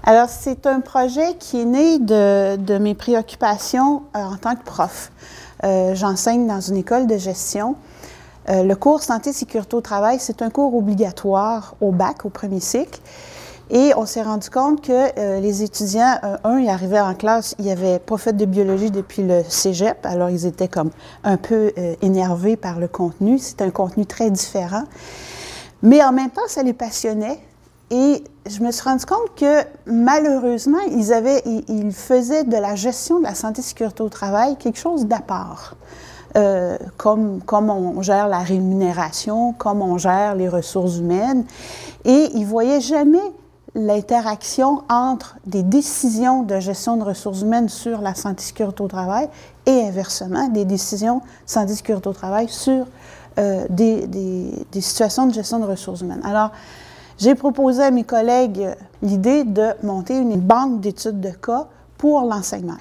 Alors, c'est un projet qui est né de mes préoccupations en tant que prof. J'enseigne dans une école de gestion. Le cours Santé Sécurité au travail, c'est un cours obligatoire au bac, au premier cycle. Et on s'est rendu compte que les étudiants, ils arrivaient en classe, ils n'avaient pas fait de biologie depuis le cégep, alors ils étaient comme un peu énervés par le contenu. C'est un contenu très différent. Mais en même temps, ça les passionnait. Et je me suis rendu compte que, malheureusement, ils faisaient de la gestion de la santé et sécurité au travail quelque chose d'à part. Comme on gère la rémunération, comme on gère les ressources humaines. Et ils ne voyaient jamais l'interaction entre des décisions de gestion de ressources humaines sur la santé et sécurité au travail et, inversement, des décisions santé et sécurité au travail sur des situations de gestion de ressources humaines. Alors, j'ai proposé à mes collègues l'idée de monter une banque d'études de cas pour l'enseignement.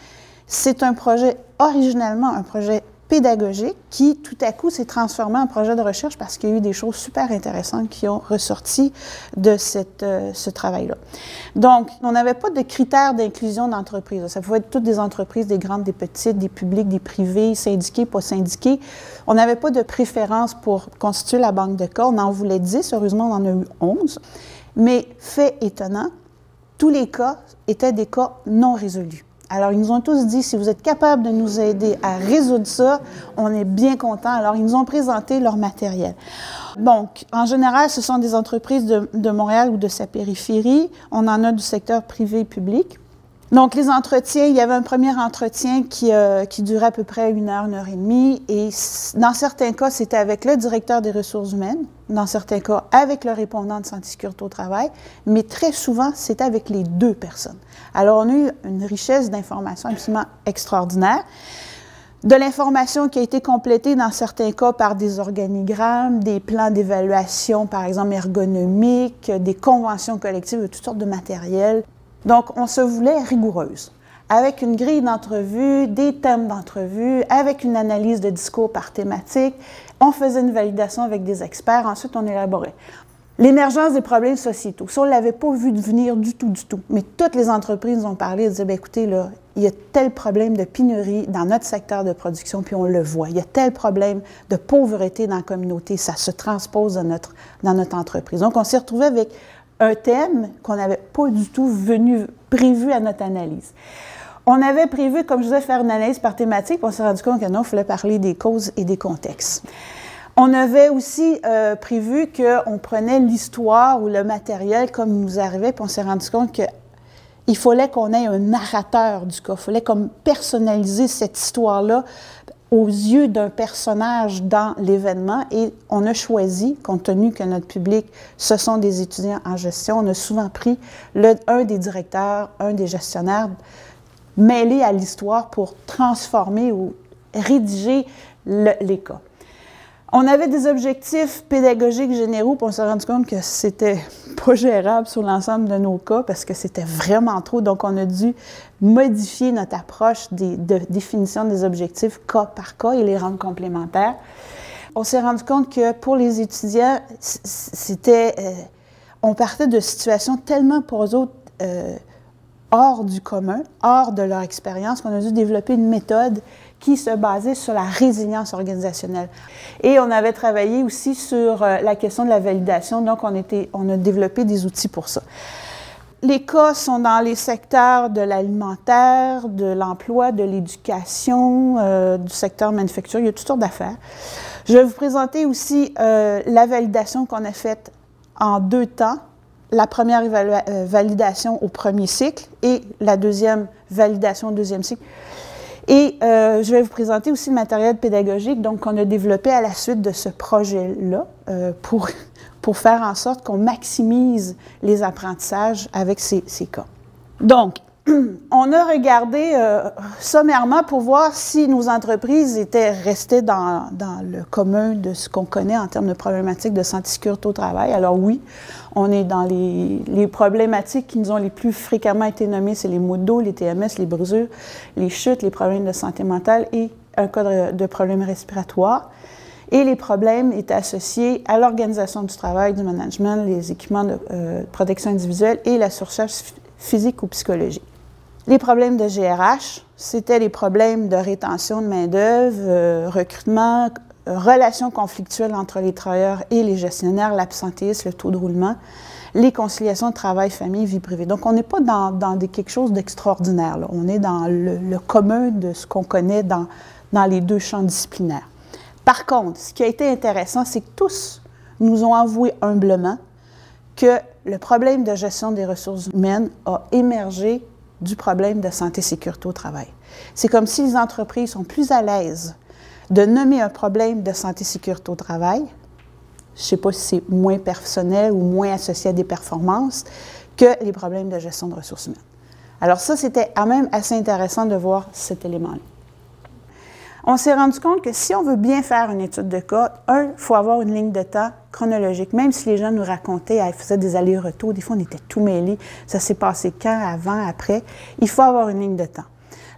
C'est un projet, originellement un projet pédagogique qui, tout à coup, s'est transformé en projet de recherche parce qu'il y a eu des choses super intéressantes qui ont ressorti de ce travail-là. Donc, on n'avait pas de critères d'inclusion d'entreprise. Ça pouvait être toutes des entreprises, des grandes, des petites, des publiques, des privés, syndiqués, pas syndiqués. On n'avait pas de préférence pour constituer la banque de cas. On en voulait 10, heureusement, on en a eu 11. Mais, fait étonnant, tous les cas étaient des cas non résolus. Alors, ils nous ont tous dit, si vous êtes capable de nous aider à résoudre ça, on est bien contents. Alors, ils nous ont présenté leur matériel. Donc, en général, ce sont des entreprises de Montréal ou de sa périphérie. On en a du secteur privé et public. Donc, les entretiens, il y avait un premier entretien qui durait à peu près 1 heure, 1 heure et demie. Et dans certains cas, c'était avec le directeur des ressources humaines. Dans certains cas, avec le répondant de santé et sécurité au travail. Mais très souvent, c'était avec les deux personnes. Alors, on a eu une richesse d'informations absolument extraordinaire. De l'information qui a été complétée dans certains cas par des organigrammes, des plans d'évaluation, par exemple ergonomiques, des conventions collectives, toutes sortes de matériel. Donc, on se voulait rigoureuse, avec une grille d'entrevue, des thèmes d'entrevue, avec une analyse de discours par thématique. On faisait une validation avec des experts, ensuite on élaborait. L'émergence des problèmes sociétaux, ça on ne l'avait pas vu venir du tout, mais toutes les entreprises ont parlé, elles disaient, bien, écoutez, là, il y a tel problème de pénurie dans notre secteur de production, puis on le voit. Il y a tel problème de pauvreté dans la communauté, ça se transpose dans notre entreprise. Donc, on s'est retrouvé avec un thème qu'on n'avait pas du tout prévu à notre analyse. On avait prévu, comme je disais, faire une analyse par thématique, puis on s'est rendu compte que non, il fallait parler des causes et des contextes. On avait aussi prévu qu'on prenait l'histoire ou le matériel comme il nous arrivait, puis on s'est rendu compte qu'il fallait qu'on ait un narrateur du cas. Il fallait comme personnaliser cette histoire-là aux yeux d'un personnage dans l'événement, et on a choisi, compte tenu que notre public, ce sont des étudiants en gestion, on a souvent pris un des directeurs, un des gestionnaires, mêlés à l'histoire pour transformer ou rédiger les cas. On avait des objectifs pédagogiques généraux, puis on s'est rendu compte que c'était pas gérable sur l'ensemble de nos cas parce que c'était vraiment trop. Donc, on a dû modifier notre approche de définition des objectifs cas par cas et les rendre complémentaires. On s'est rendu compte que pour les étudiants, on partait de situations tellement pour eux autres hors du commun, hors de leur expérience, qu'on a dû développer une méthode qui se basait sur la résilience organisationnelle. Et on avait travaillé aussi sur la question de la validation, donc on a développé des outils pour ça. Les cas sont dans les secteurs de l'alimentaire, de l'emploi, de l'éducation, du secteur manufacturier, il y a toutes sortes d'affaires. Je vais vous présenter aussi la validation qu'on a faite en 2 temps. La première validation au premier cycle et la deuxième validation au deuxième cycle. Et je vais vous présenter aussi le matériel pédagogique qu'on a développé à la suite de ce projet-là pour faire en sorte qu'on maximise les apprentissages avec ces cas. Donc, on a regardé sommairement pour voir si nos entreprises étaient restées dans le commun de ce qu'on connaît en termes de problématiques de santé et sécurité au travail. Alors oui, on est dans les problématiques qui nous ont les plus fréquemment été nommées, c'est les maux de dos, les TMS, les brûlures, les chutes, les problèmes de santé mentale et un cas de problèmes respiratoires. Et les problèmes étaient associés à l'organisation du travail, du management, les équipements de protection individuelle et la surcharge physiques ou psychologiques. Les problèmes de GRH, c'était les problèmes de rétention de main-d'œuvre, recrutement, relations conflictuelles entre les travailleurs et les gestionnaires, l'absentéisme, le taux de roulement, les conciliations de travail, famille, vie privée. Donc, on n'est pas dans quelque chose d'extraordinaire. On est dans le commun de ce qu'on connaît dans les deux champs disciplinaires. Par contre, ce qui a été intéressant, c'est que tous nous ont avoué humblement que le problème de gestion des ressources humaines a émergé du problème de santé et sécurité au travail. C'est comme si les entreprises sont plus à l'aise de nommer un problème de santé et sécurité au travail, je ne sais pas si c'est moins personnel ou moins associé à des performances, que les problèmes de gestion de ressources humaines. Alors ça, c'était quand même assez intéressant de voir cet élément-là. On s'est rendu compte que si on veut bien faire une étude de cas, il faut avoir une ligne de temps chronologique. Même si les gens nous racontaient, ils faisaient des allers-retours, des fois on était tout mêlés, ça s'est passé quand, avant, après, il faut avoir une ligne de temps.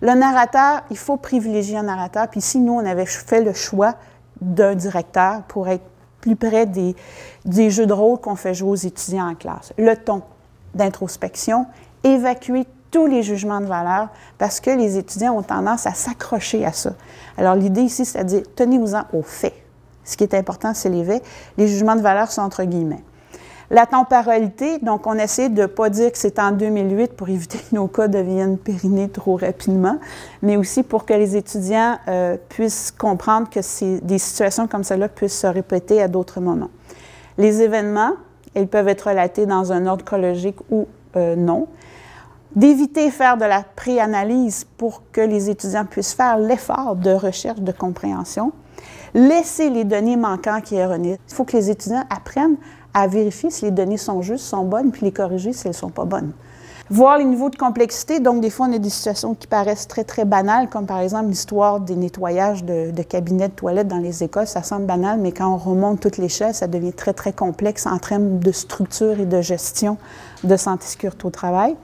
Le narrateur, il faut privilégier un narrateur, puis ici, nous, on avait fait le choix d'un directeur pour être plus près des jeux de rôle qu'on fait jouer aux étudiants en classe. Le ton d'introspection, évacuer tous les jugements de valeur, parce que les étudiants ont tendance à s'accrocher à ça. Alors, l'idée ici, c'est de dire, tenez-vous-en aux faits. Ce qui est important, c'est les faits. Les jugements de valeur sont entre guillemets. La temporalité, donc on essaie de ne pas dire que c'est en 2008 pour éviter que nos cas deviennent périnés trop rapidement, mais aussi pour que les étudiants puissent comprendre que des situations comme celle-là puissent se répéter à d'autres moments. Les événements, ils peuvent être relatés dans un ordre chronologique ou non. D'éviter de faire de la préanalyse pour que les étudiants puissent faire l'effort de recherche, de compréhension. Laisser les données manquantes qui erronées. Il faut que les étudiants apprennent à vérifier si les données sont justes, sont bonnes, puis les corriger si elles ne sont pas bonnes. Voir les niveaux de complexité, donc des fois on a des situations qui paraissent très, très banales, comme par exemple l'histoire des nettoyages de cabinets de toilettes dans les écoles, ça semble banal, mais quand on remonte toute l'échelle, ça devient très, très complexe en termes de structure et de gestion de santé et sécurité au travail.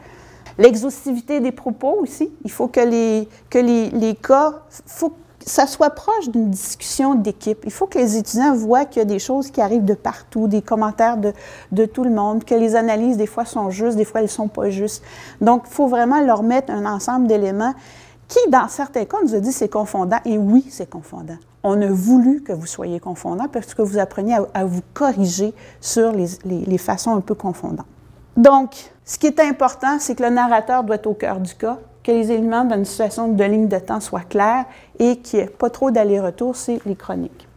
L'exhaustivité des propos aussi, il faut que les cas, faut que ça soit proche d'une discussion d'équipe. Il faut que les étudiants voient qu'il y a des choses qui arrivent de partout, des commentaires de tout le monde, que les analyses, des fois, sont justes, des fois, elles ne sont pas justes. Donc, il faut vraiment leur mettre un ensemble d'éléments qui, dans certains cas, nous a dit c'est confondant. Et oui, c'est confondant. On a voulu que vous soyez confondant parce que vous appreniez à vous corriger sur les façons un peu confondantes. Donc, ce qui est important, c'est que le narrateur doit être au cœur du cas, que les éléments d'une situation de ligne de temps soient clairs et qu'il n'y ait pas trop d'aller-retour, c'est les chroniques.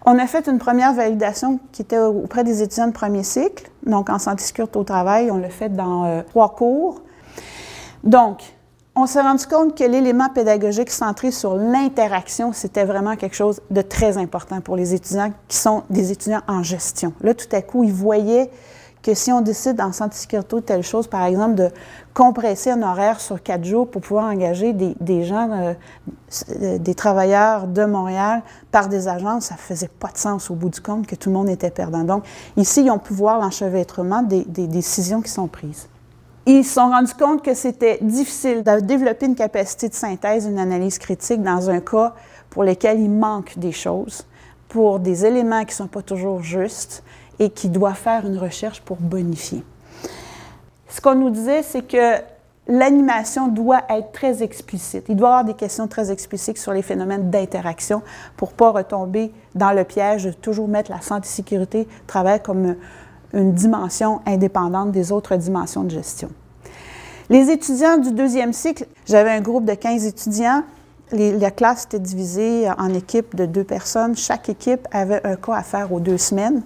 On a fait une première validation qui était auprès des étudiants de premier cycle, donc en santé et sécurité au travail, on l'a fait dans 3 cours. Donc, on s'est rendu compte que l'élément pédagogique centré sur l'interaction, c'était vraiment quelque chose de très important pour les étudiants qui sont des étudiants en gestion. Là, tout à coup, ils voyaient que si on décide en santé et sécurité telle chose, par exemple, de compresser un horaire sur 4 jours pour pouvoir engager des gens, des travailleurs de Montréal par des agences, ça ne faisait pas de sens au bout du compte, que tout le monde était perdant. Donc, ici, ils ont pu voir l'enchevêtrement des décisions qui sont prises. Ils se sont rendus compte que c'était difficile de développer une capacité de synthèse, une analyse critique dans un cas pour lequel il manque des choses, pour des éléments qui ne sont pas toujours justes, et qui doit faire une recherche pour bonifier. Ce qu'on nous disait, c'est que l'animation doit être très explicite. Il doit y avoir des questions très explicites sur les phénomènes d'interaction pour ne pas retomber dans le piège de toujours mettre la santé et sécurité au travail comme une dimension indépendante des autres dimensions de gestion. Les étudiants du 2e cycle, j'avais un groupe de 15 étudiants. La classe était divisée en équipes de 2 personnes. Chaque équipe avait un cas à faire aux 2 semaines.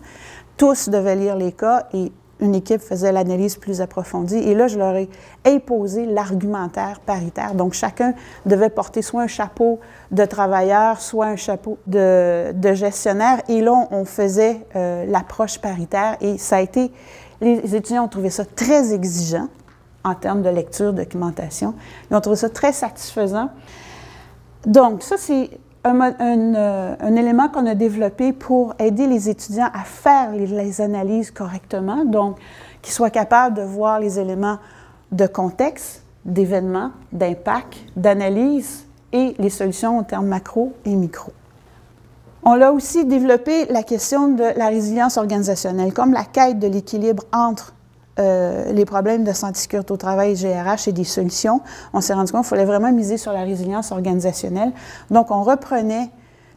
Tous devaient lire les cas et une équipe faisait l'analyse plus approfondie. Et là, je leur ai imposé l'argumentaire paritaire. Donc, chacun devait porter soit un chapeau de travailleur, soit un chapeau de gestionnaire. Et là, on faisait l'approche paritaire. Et ça a été... Les étudiants ont trouvé ça très exigeant en termes de lecture, de documentation. Ils ont trouvé ça très satisfaisant. Donc, ça, c'est un élément qu'on a développé pour aider les étudiants à faire les analyses correctement, donc qu'ils soient capables de voir les éléments de contexte, d'événements, d'impact, d'analyse et les solutions en termes macro et micro. On a aussi développé la question de la résilience organisationnelle, comme la quête de l'équilibre entre les problèmes de santé sécurité au travail et GRH et des solutions, on s'est rendu compte qu'il fallait vraiment miser sur la résilience organisationnelle. Donc, on reprenait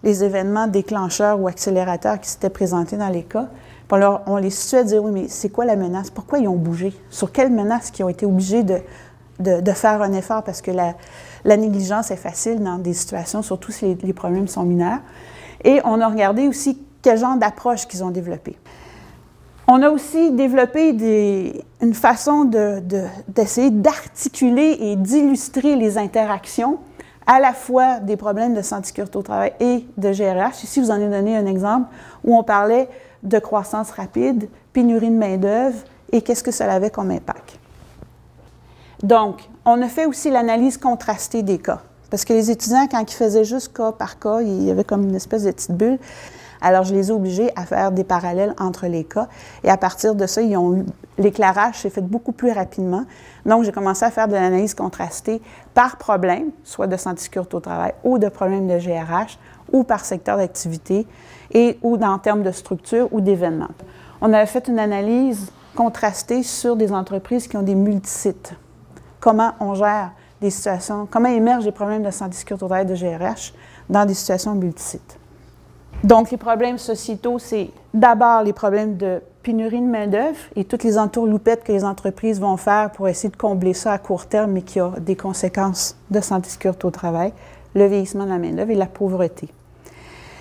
les événements déclencheurs ou accélérateurs qui s'étaient présentés dans les cas. Puis on les situait à dire, oui, mais c'est quoi la menace? Pourquoi ils ont bougé? Sur quelles menaces qu'ils ont été obligés de faire un effort? Parce que la négligence est facile dans des situations, surtout si les problèmes sont mineurs. Et on a regardé aussi quel genre d'approche qu'ils ont développé. On a aussi développé une façon d'essayer d'articuler et d'illustrer les interactions à la fois des problèmes de santé sécurité au travail et de GRH. Ici, je vous en ai donné un exemple où on parlait de croissance rapide, pénurie de main-d'œuvre et qu'est-ce que cela avait comme impact. Donc, on a fait aussi l'analyse contrastée des cas. Parce que les étudiants, quand ils faisaient juste cas par cas, il y avait comme une espèce de petite bulle. Alors, je les ai obligés à faire des parallèles entre les cas. Et à partir de ça, l'éclairage s'est fait beaucoup plus rapidement. Donc, j'ai commencé à faire de l'analyse contrastée par problème, soit de santé sécurité au travail ou de problème de GRH, ou par secteur d'activité, ou en termes de structure ou d'événements. On avait fait une analyse contrastée sur des entreprises qui ont des multisites. Comment on gère des situations, comment émergent les problèmes de santé sécurité au travail de GRH dans des situations multisites. Donc, les problèmes sociétaux, c'est d'abord les problèmes de pénurie de main-d'œuvre et toutes les entourloupettes que les entreprises vont faire pour essayer de combler ça à court terme, mais qui a des conséquences de santé sécurité au travail, le vieillissement de la main-d'œuvre et la pauvreté.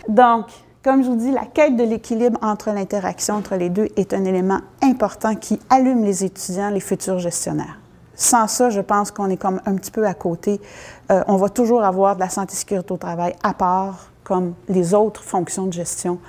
Donc, comme je vous dis, la quête de l'équilibre entre l'interaction entre les deux est un élément important qui allume les étudiants, les futurs gestionnaires. Sans ça, je pense qu'on est comme un petit peu à côté. On va toujours avoir de la santé sécurité au travail à part comme les autres fonctions de gestion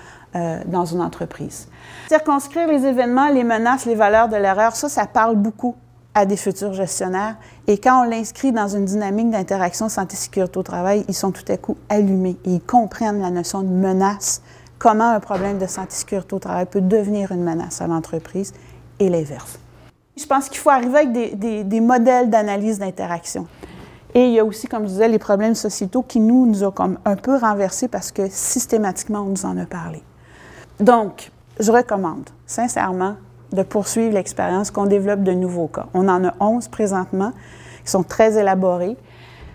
dans une entreprise. Circonscrire les événements, les menaces, les valeurs de l'erreur, ça parle beaucoup à des futurs gestionnaires. Et quand on l'inscrit dans une dynamique d'interaction santé-sécurité au travail, ils sont tout à coup allumés et ils comprennent la notion de menace, comment un problème de santé-sécurité au travail peut devenir une menace à l'entreprise et l'inverse. Je pense qu'il faut arriver avec des modèles d'analyse d'interaction. Et il y a aussi, comme je disais, les problèmes sociétaux qui nous ont comme un peu renversés parce que systématiquement, on nous en a parlé. Donc, je recommande sincèrement de poursuivre l'expérience, qu'on développe de nouveaux cas. On en a 11 présentement, qui sont très élaborés,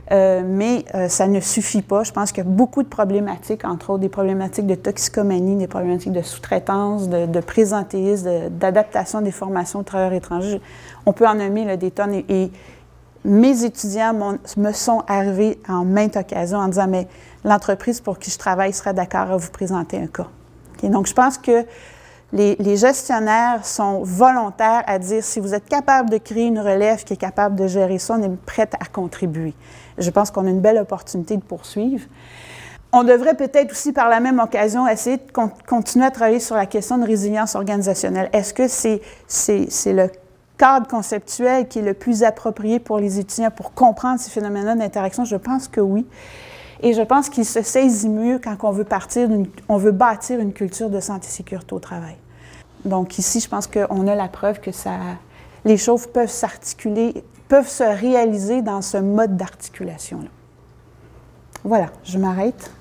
mais ça ne suffit pas. Je pense qu'il y a beaucoup de problématiques, entre autres des problématiques de toxicomanie, des problématiques de sous-traitance, de présentéisme, d'adaptation des formations de travailleurs étrangers. On peut en nommer là, des tonnes et mes étudiants me sont arrivés en maintes occasions en disant « mais l'entreprise pour qui je travaille serait d'accord à vous présenter un cas. » Okay? Donc, je pense que les gestionnaires sont volontaires à dire « si vous êtes capable de créer une relève qui est capable de gérer ça, on est prêt à contribuer. » Je pense qu'on a une belle opportunité de poursuivre. On devrait peut-être aussi, par la même occasion, essayer de continuer à travailler sur la question de résilience organisationnelle. Est-ce que c'est le cadre conceptuel qui est le plus approprié pour les étudiants pour comprendre ces phénomènes-là d'interaction? Je pense que oui. Et je pense qu'il se saisit mieux quand on veut bâtir une culture de santé et sécurité au travail. Donc ici, je pense qu'on a la preuve que les choses peuvent s'articuler, peuvent se réaliser dans ce mode d'articulation-là. Voilà, je m'arrête.